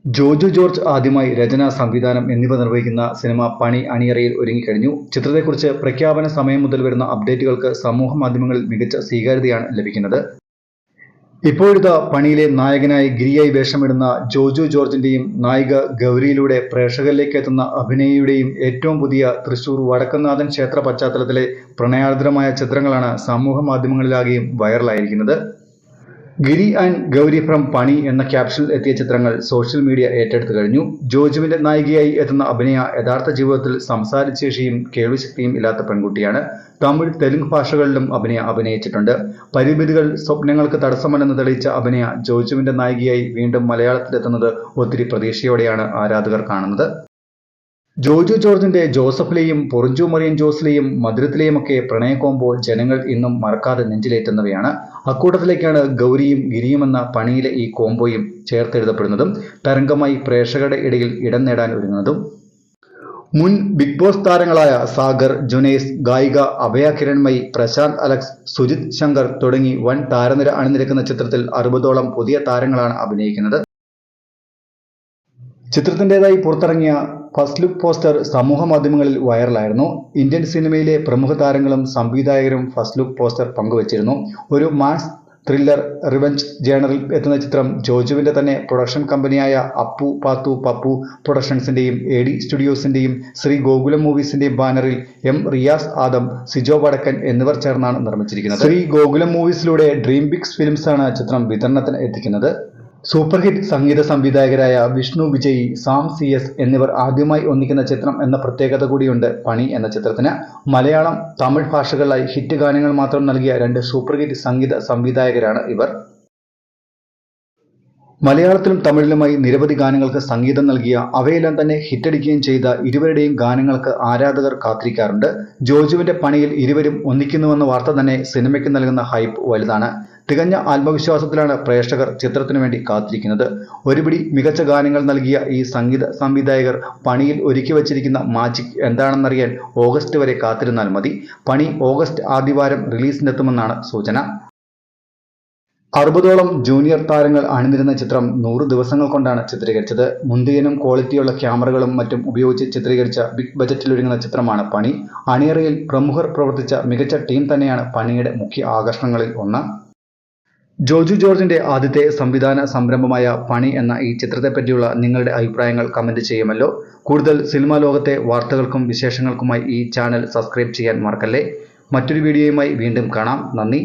Joju George ആദ്യമായി രചന, സംവിധാനം എന്നിവ നിർവഹിക്കുന്ന സിനിമ പണി അണിയറയിൽ ഒരുങ്ങിക്കഴിഞ്ഞു. ചിത്രത്തെക്കുറിച്ച് പ്രഖ്യാപന സമയം മുതൽ വരുന്ന അപ്ഡേറ്റുകൾക്ക് സമൂഹ മാധ്യമങ്ങളിൽ മികച്ച സ്വീകാര്യതയാണ് ലഭിക്കുന്നത്. ഇപ്പോഴിതാ പണിയിലെ നായകനായി ഗിരിയായി വേഷമിടുന്ന ജോജു ജോർജിന്റെയും നായിക ഗൗരിയിലൂടെ പ്രേക്ഷകരിലേക്ക് എത്തുന്ന അഭിനയയുടെയും ഏറ്റവും പുതിയ തൃശൂർ വടക്കുംനാഥൻ ക്ഷേത്ര പശ്ചാത്തലത്തിലെ പ്രണയാർദ്രമായ ചിത്രങ്ങളാണ് സമൂഹ മാധ്യമങ്ങളിലാകെയും വൈറലായിരിക്കുന്നത്. ഗിരി ആൻഡ് ഗൗരി ഫ്രം പണി എന്ന ക്യാപ്ഷനിൽ എത്തിയ ചിത്രങ്ങൾ സോഷ്യൽ മീഡിയ ഏറ്റെടുത്തു കഴിഞ്ഞു. ജോജുവിന്റെ നായികയായി എത്തുന്ന അഭിനയ യഥാർത്ഥ ജീവിതത്തിൽ സംസാരശേഷിയും കേൾവിശക്തിയും ഇല്ലാത്ത പെൺകുട്ടിയാണ്. തമിഴ്, തെലുങ്ക് ഭാഷകളിലും അഭിനയിച്ചിട്ടുണ്ട്. പരിമിതികൾ സ്വപ്നങ്ങൾക്ക് തടസ്സമല്ലെന്ന് തെളിയിച്ച അഭിനയ ജോജുവിന്റെ നായികയായി വീണ്ടും മലയാളത്തിലെത്തുന്നത് ഒത്തിരി പ്രതീക്ഷയോടെയാണ് ആരാധകർ കാണുന്നത്. ജോജു ജോർജിന്റെ ജോസഫിലെയും പൊറിഞ്ചു മറിയൻ ജോസിലെയും മധുരത്തിലെയുമൊക്കെ പ്രണയ കോംബോ ജനങ്ങൾ ഇന്നും മറക്കാതെ നെഞ്ചിലേറ്റുന്നവയാണ്. അക്കൂട്ടത്തിലേക്കാണ് ഗൗരിയും ഗിരിയുമെന്ന പണിയിലെ ഈ കോംബോയും ചേർത്തെഴുതപ്പെടുന്നതും തരംഗമായി പ്രേക്ഷകരുടെ ഇടയിൽ ഇടം നേടാൻ ഒരുങ്ങുന്നതും. മുൻ ബിഗ് ബോസ് താരങ്ങളായ സാഗർ, ജുനൈസ്, ഗായിക അഭയ കിരൺമയി, പ്രശാന്ത് അലക്സ്, സുജിത് ശങ്കർ തുടങ്ങി വൻ താരനിര അണിനിരക്കുന്ന ചിത്രത്തിൽ 60ഓളം പുതിയ താരങ്ങളാണ് അഭിനയിക്കുന്നത്. ചിത്രത്തിൻ്റെതായി പുറത്തിറങ്ങിയ ഫസ്റ്റ് ലുക്ക് പോസ്റ്റർ സമൂഹ മാധ്യമങ്ങളിൽ വൈറലായിരുന്നു. ഇന്ത്യൻ സിനിമയിലെ പ്രമുഖ താരങ്ങളും സംവിധായകരും ഫസ്റ്റ് ലുക്ക് പോസ്റ്റർ പങ്കുവച്ചിരുന്നു. ഒരു മാസ് ത്രില്ലർ റിവെഞ്ച് ജേണറിൽ എത്തുന്ന ചിത്രം ജോജുവിന്റെ തന്നെ പ്രൊഡക്ഷൻ കമ്പനിയായ അപ്പു പാത്തു പപ്പു പ്രൊഡക്ഷൻസിന്റെയും AD സ്റ്റുഡിയോസിന്റെയും ശ്രീ ഗോകുലം മൂവീസിന്റെയും ബാനറിൽ M റിയാസ് ആദം, സിജോ വടക്കൻ എന്നിവർ ചേർന്നാണ് നിർമ്മിച്ചിരിക്കുന്നത്. ശ്രീ ഗോകുലം മൂവീസിലൂടെ ഡ്രീം ബിഗ്സ് ഫിലിംസ് ആണ് ചിത്രം വിതരണത്തിന് എത്തിക്കുന്നത്. സൂപ്പർ ഹിറ്റ് സംഗീത സംവിധായകരായ വിഷ്ണു വിജയ്, സാം CS എന്നിവർ ആദ്യമായി ഒന്നിക്കുന്ന ചിത്രം എന്ന പ്രത്യേകത കൂടിയുണ്ട് പണി എന്ന ചിത്രത്തിന്. മലയാളം, തമിഴ് ഭാഷകളിലായി ഹിറ്റ് ഗാനങ്ങൾ മാത്രം നൽകിയ 2 സൂപ്പർ ഹിറ്റ് സംഗീത സംവിധായകരാണ് ഇവർ. മലയാളത്തിലും തമിഴിലുമായി നിരവധി ഗാനങ്ങൾക്ക് സംഗീതം നൽകിയ, അവയെല്ലാം തന്നെ ഹിറ്റടിക്കുകയും ചെയ്ത ഇരുവരുടെയും ഗാനങ്ങൾക്ക് ആരാധകർ കാത്തിരിക്കാറുണ്ട്. ജോജുവിന്റെ പണിയിൽ ഇരുവരും ഒന്നിക്കുന്നുവെന്ന വാർത്ത തന്നെ സിനിമയ്ക്ക് നൽകുന്ന ഹൈപ്പ് വലുതാണ്. തികഞ്ഞ ആത്മവിശ്വാസത്തിലാണ് പ്രേക്ഷകർ ചിത്രത്തിനു വേണ്ടി കാത്തിരിക്കുന്നത്. ഒരുപിടി മികച്ച ഗാനങ്ങൾ നൽകിയ ഈ സംഗീത സംവിധായകർ പണിയിൽ ഒരുക്കി വച്ചിരിക്കുന്ന മാജിക് എന്താണെന്നറിയാൻ ഓഗസ്റ്റ് വരെ കാത്തിരുന്നാൽ മതി. പണി ഓഗസ്റ്റ് ആദ്യവാരം റിലീസിനെത്തുമെന്നാണ് സൂചന. 60ഓളം ജൂനിയർ താരങ്ങൾ അണിനിരുന്ന ചിത്രം 100 ദിവസങ്ങൾ കൊണ്ടാണ് ചിത്രീകരിച്ചത്. മുന്തിയനും ക്വാളിറ്റിയുള്ള ക്യാമറകളും മറ്റും ഉപയോഗിച്ച് ചിത്രീകരിച്ച ബിഗ് ബജറ്റിലൊരുങ്ങുന്ന ചിത്രമാണ് പണി. അണിയറയിൽ പ്രമുഖർ പ്രവർത്തിച്ച മികച്ച ടീം തന്നെയാണ് പണിയുടെ മുഖ്യ ആകർഷണങ്ങളിൽ ഒന്ന്. ജോജു ജോർജിന്റെ ആദ്യത്തെ സംവിധാന സംരംഭമായ പണി എന്ന ഈ ചിത്രത്തെപ്പറ്റിയുള്ള നിങ്ങളുടെ അഭിപ്രായങ്ങൾ കമന്റ് ചെയ്യുമല്ലോ. കൂടുതൽ സിനിമാ ലോകത്തെ വാർത്തകൾക്കും വിശേഷങ്ങൾക്കുമായി ഈ ചാനൽ സബ്സ്ക്രൈബ് ചെയ്യാൻ മറക്കല്ലേ. മറ്റൊരു വീഡിയോയുമായി വീണ്ടും കാണാം. നന്ദി.